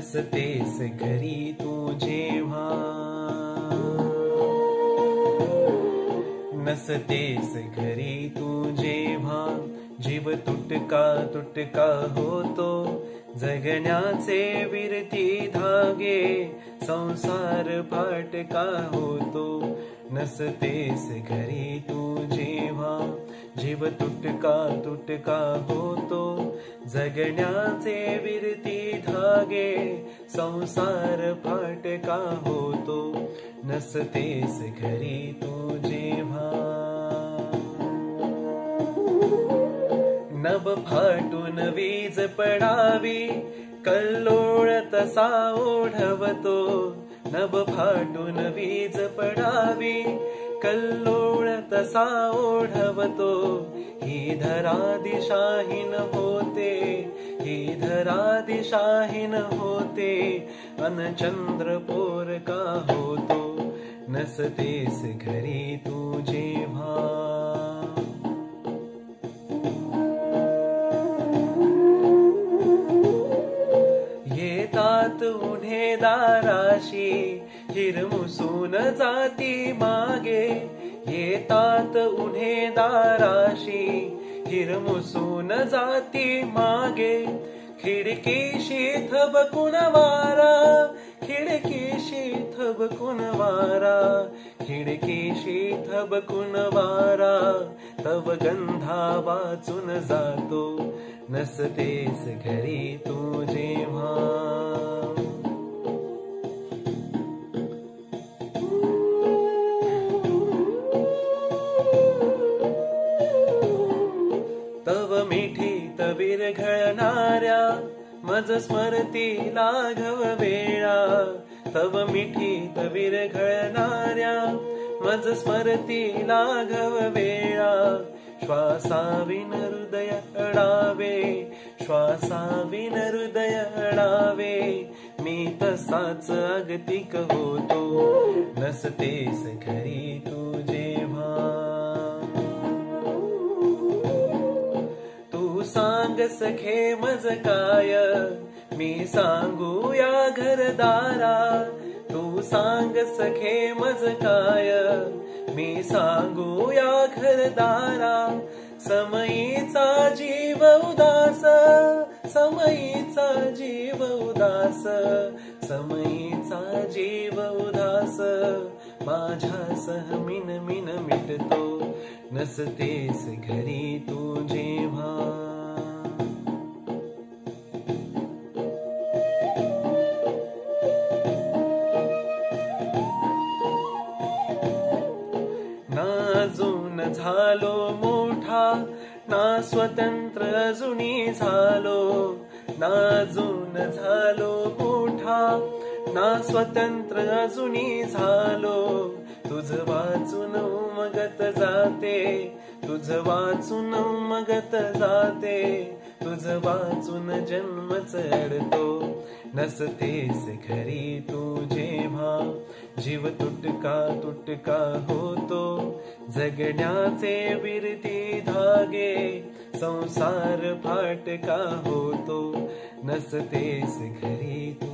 नसतेस घरी तू जेव्हा, नसतेस घरी तू जेव्हा, जीव तुटका तुटका होतो, जगण्याचे विरती धागे, संसार फाटका होतो. नसतेस घरी तू जेव्हा, जीव तुटका तुटका होतो, जगण्याचे विरती धागे, संसार फाटका होतो. नसतेस घरी तू जेव्हा. नभ फाटून वीज पडावी, कल्लोळ तसा ओढवतो. नभ फाटून वीज पडावी, कल्लोळ तसा ओढवतो. ही धरा दिशाहीन होते, ही धरा दिशाहीन होते, अन चंद्र पोरका होतो. नसतेस घरी तू जेव्हा. येतात उन्हे दाराशी, हिरमुसून जाती मागे. येतात उन्हे दाराशी, हिरमुसून जाती मागे. खिडकीशी थबकून वारा, खिडकीशी थबकून वारा, खिडकीशी थबकून वारा, तव गंधा वाचून जातो. नसतेस घरी तू जेव्हा. तव मिठीत विरघळणाऱ्या, मज स्मरती लाघव वेळा. तव मिठीत विरघळणाऱ्या, मज स्मरती लाघव वेळा. श्वासाविन हृदय अडावे, श्वासाविन हृदय अडावे, मी तसाच अगतिक होतो. नसतेस घरी तू जेव्हा. तू सांग सखे मज काय, मी सांगू या घरदारा. तू सांग सखे मज काय, मी सांगू या घरदारा. समयीचा जीव उदास, समयीचा जीव उदास, समयीचा जीव उदास, माझ्यासह मिन मिन मिटतो. नसतेस घरी तू जेव्हा. ना अजून झालो मोठा, ना स्वतंत्र अजूनी झालो. ना अजून झालो मोठा, ना स्वतंत्र अजूनी झालो. तुझ वाचून उमगत जाते, तुझ वाचून उमगत जाते, तुझ वाचून जन्म चढतो. नसतेस घरी तू जेव्हा, जीव तुटका तुटका होतो, जगण्याचे विरती धागे, संसार फाटका होतो. नसतेस घरी तू